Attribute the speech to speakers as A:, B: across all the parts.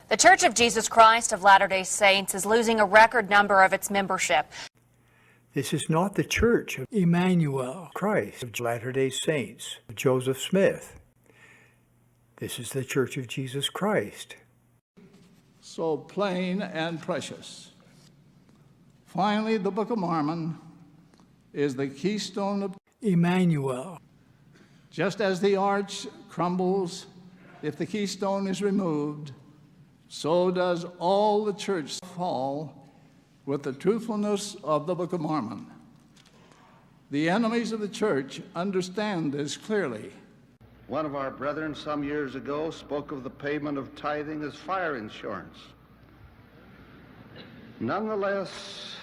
A: The Church of Jesus Christ of Latter-day Saints is losing a record number of its membership.
B: This is not the Church of Emmanuel Christ of Latter-day Saints of Joseph Smith. This is the Church of Jesus Christ.
C: So plain and precious. Finally, the Book of Mormon is the keystone of
B: Emmanuel.
C: Just as the arch crumbles if the keystone is removed, so does all the church fall with the truthfulness of the Book of Mormon. The enemies of the church understand this clearly.
D: One of our brethren some years ago spoke of the payment of tithing as fire insurance. Nonetheless,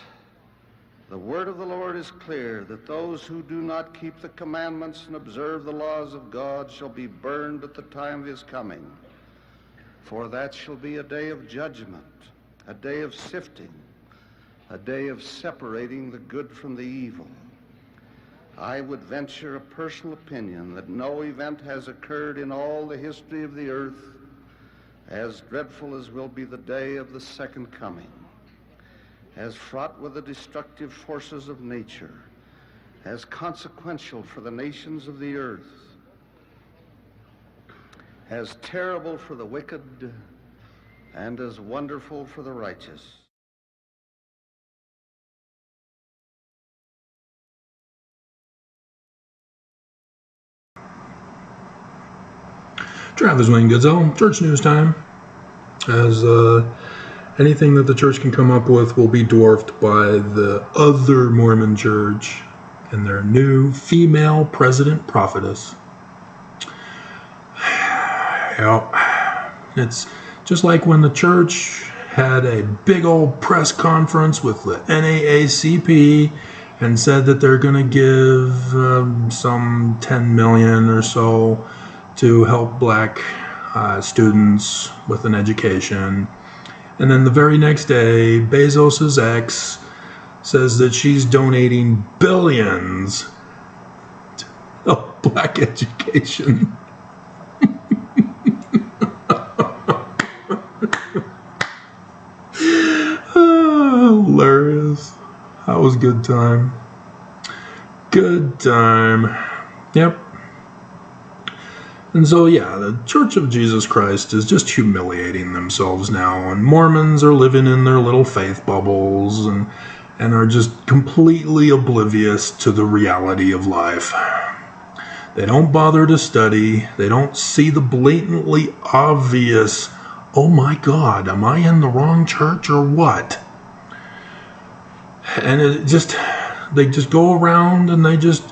D: the word of the Lord is clear that those who do not keep the commandments and observe the laws of God shall be burned at the time of his coming. For that shall be a day of judgment, a day of sifting, a day of separating the good from the evil. I would venture a personal opinion that no event has occurred in all the history of the earth as dreadful as will be the day of the second coming, as fraught with the destructive forces of nature, as consequential for the nations of the earth, as terrible for the wicked, and as wonderful for the righteous.
E: Travis Wayne Goodsell, Church News Time. As anything that the church can come up with will be dwarfed by the other Mormon church and their new female president prophetess. It's just like when the church had a big old press conference with the NAACP and said that they're going to give some 10 million or so to help black students with an education. And then the very next day, Bezos's ex says that she's donating billions to black education. Hilarious. That was good time. Good time. Yep. And so, yeah, the Church of Jesus Christ is just humiliating themselves now, and Mormons are living in their little faith bubbles and are just completely oblivious to the reality of life. They don't bother to study. They don't see the blatantly obvious, oh my God, am I in the wrong church or what? And they just go around and they just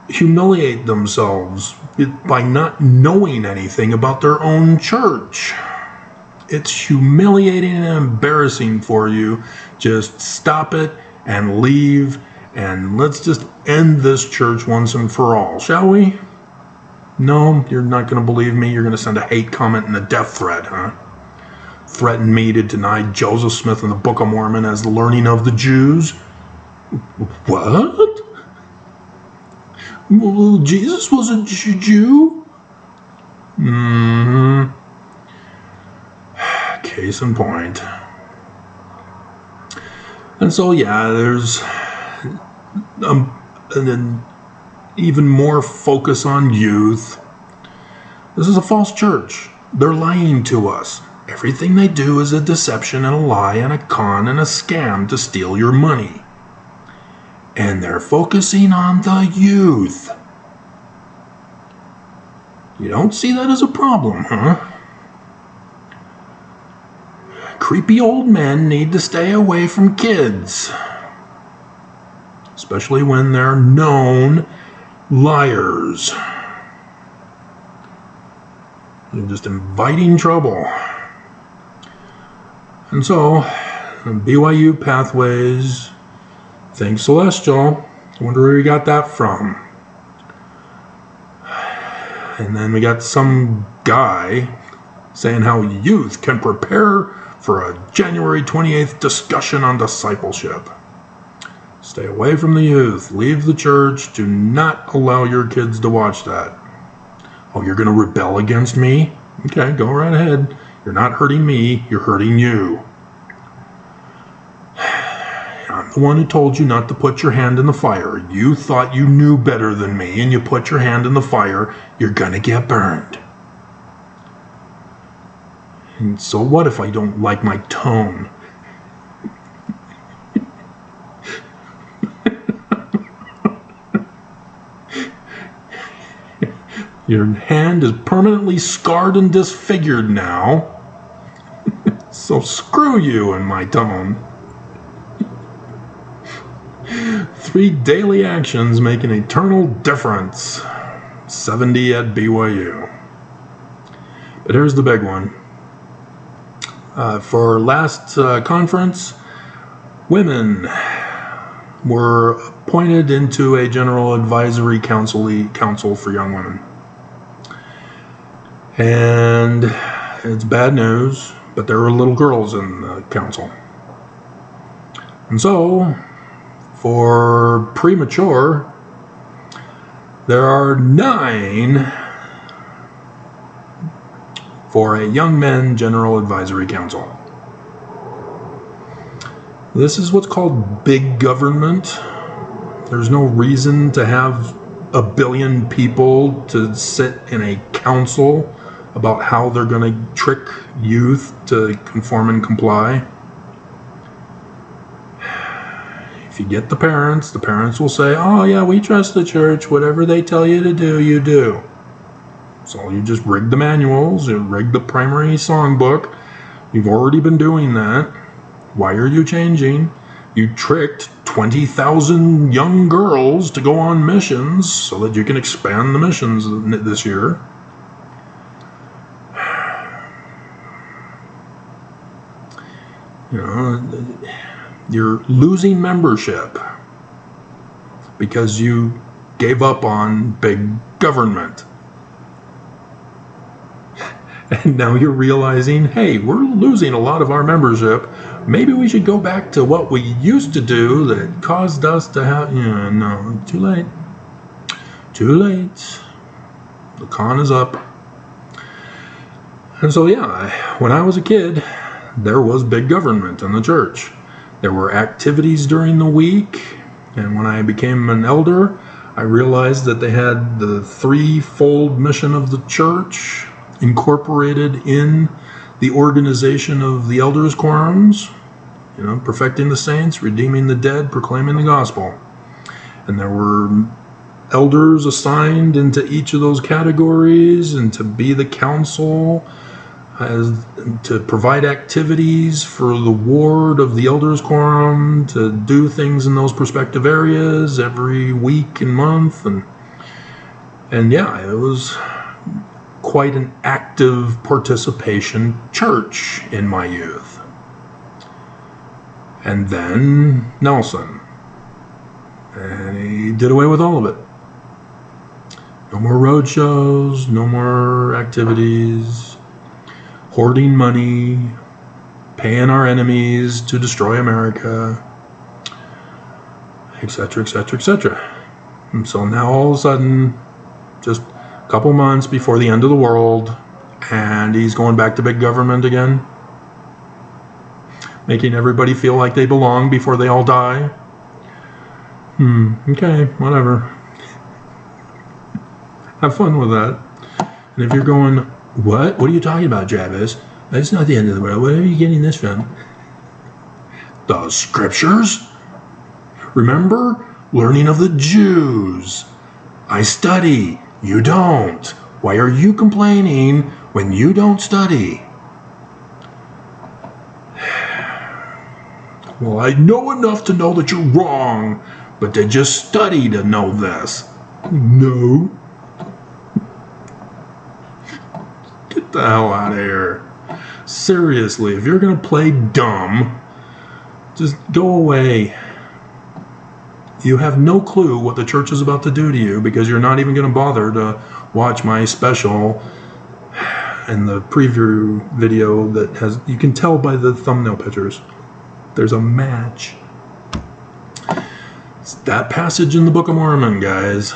E: humiliate themselves by not knowing anything about their own church. It's humiliating and embarrassing for you. Just stop it and leave, and let's just end this church once and for all, shall we? No, you're not going to believe me. You're going to send a hate comment and a death threat, huh? Threaten me to deny Joseph Smith and the Book of Mormon as the learning of the Jews? What? Well, Jesus was a Jew? Mm-hmm. Case in point. And so, yeah, there's an even more focus on youth. This is a false church. They're lying to us. Everything they do is a deception and a lie and a con and a scam to steal your money. And they're focusing on the youth. You don't see that as a problem, huh? Creepy old men need to stay away from kids. Especially when they're known liars. You're just inviting trouble. And so, BYU Pathways, think Celestial. I wonder where we got that from. And then we got some guy saying how youth can prepare for a January 28th discussion on discipleship. Stay away from the youth. Leave the church. Do not allow your kids to watch that. Oh, you're going to rebel against me? Okay, go right ahead. You're not hurting me, you're hurting you. I'm the one who told you not to put your hand in the fire. You thought you knew better than me, and you put your hand in the fire, you're gonna get burned. And so what if I don't like my tone? Your hand is permanently scarred and disfigured now. So screw you and my tone. 3 daily actions make an eternal difference. 70 at BYU. But here's the big one. For last conference, women were appointed into a general advisory council for young women. And it's bad news, but there were little girls in the council. And so, for premature, there are 9 for a young men general advisory council. This is what's called big government. There's no reason to have 1 billion people to sit in a council about how they're going to trick youth to conform and comply. If you get the parents will say, oh yeah, we trust the church, whatever they tell you to do, you do. So you just rig the manuals, you rig the primary songbook. You've already been doing that. Why are you changing? You tricked 20,000 young girls to go on missions so that you can expand the missions this year. You know, you're losing membership because you gave up on big government. And now you're realizing, hey, we're losing a lot of our membership. Maybe we should go back to what we used to do that caused us to have... Yeah, no, too late. Too late. The con is up. And so, yeah, when I was a kid, there was big government in the church. There were activities during the week, and when I became an elder, I realized that they had the 3-fold mission of the church incorporated in the organization of the elders' quorums, you know, perfecting the saints, redeeming the dead, proclaiming the gospel. And there were elders assigned into each of those categories, and to be the council, to provide activities for the ward of the elders' quorum, to do things in those respective areas every week and month. And yeah, it was quite an active participation church in my youth. And then Nelson. And he did away with all of it. No more road shows, no more activities, hoarding money, paying our enemies to destroy America, etc., etc., etc. And so now all of a sudden, just a couple months before the end of the world, and he's going back to big government again, making everybody feel like they belong before they all die. Okay, whatever. Have fun with that. And if you're going, what are you talking about, Travis? That's not the end of the world. Where are you getting this from? The scriptures? Remember? Learning of the Jews. I study. You don't. Why are you complaining when you don't study? Well, I know enough to know that you're wrong, but to just study to know this. No. Get the hell out of here. Seriously, if you're going to play dumb, just go away. You have no clue what the church is about to do to you because you're not even going to bother to watch my special and the preview video that has, you can tell by the thumbnail pictures, there's a match. It's that passage in the Book of Mormon, guys.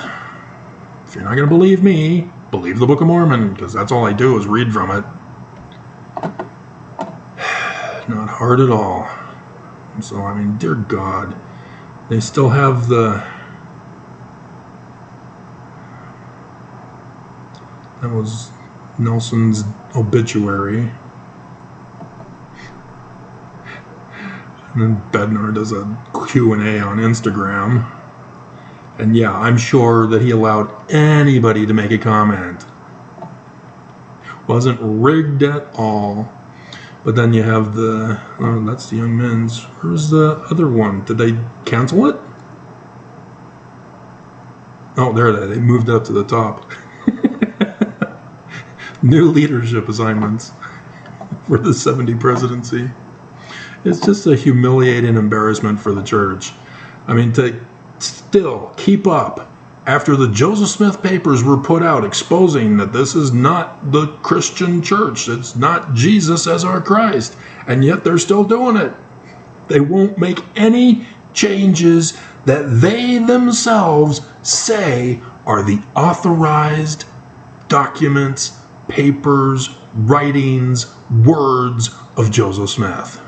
E: If you're not going to believe me, believe the Book of Mormon, because that's all I do is read from it. Not hard at all. So, I mean, dear God, they still have that was Nelson's obituary. And then Bednar does a Q&A on Instagram. And yeah, I'm sure that he allowed anybody to make a comment. Wasn't rigged at all. But then you have oh, that's the Young Men's. Where's the other one? Did they cancel it? Oh, there they moved it up to the top. New leadership assignments for the 70 presidency. It's just a humiliating embarrassment for the church. I mean, to still keep up after the Joseph Smith papers were put out exposing that this is not the Christian church, it's not Jesus as our Christ, and yet they're still doing it. They won't make any changes that they themselves say are the authorized documents, papers, writings, words of Joseph Smith.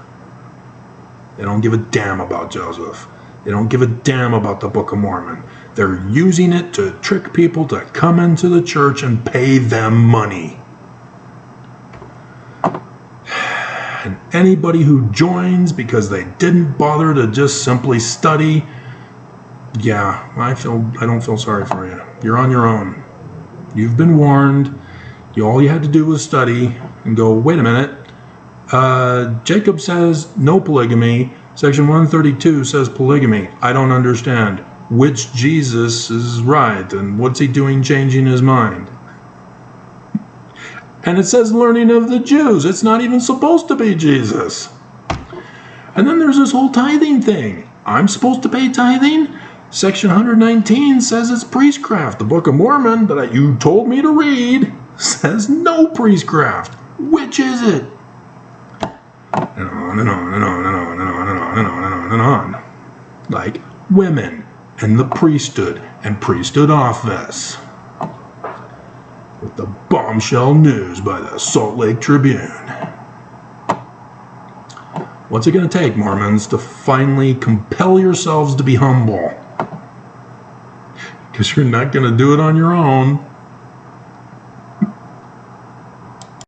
E: They don't give a damn about Joseph. They don't give a damn about the Book of Mormon. They're using it to trick people to come into the church and pay them money. And anybody who joins because they didn't bother to just simply study, yeah, I don't feel sorry for you. You're on your own. You've been warned. All you had to do was study and go, wait a minute. Jacob says no polygamy. Section 132 says polygamy. I don't understand. Which Jesus is right, and what's he doing changing his mind? And it says learning of the Jews. It's not even supposed to be Jesus. And then there's this whole tithing thing. I'm supposed to pay tithing? Section 119 says it's priestcraft. The Book of Mormon that you told me to read says no priestcraft. Which is it? And on and on and on and on and on and on and on and on and on. Like women and the priesthood and priesthood office. With the bombshell news by the Salt Lake Tribune. What's it going to take, Mormons, to finally compel yourselves to be humble? Because you're not going to do it on your own.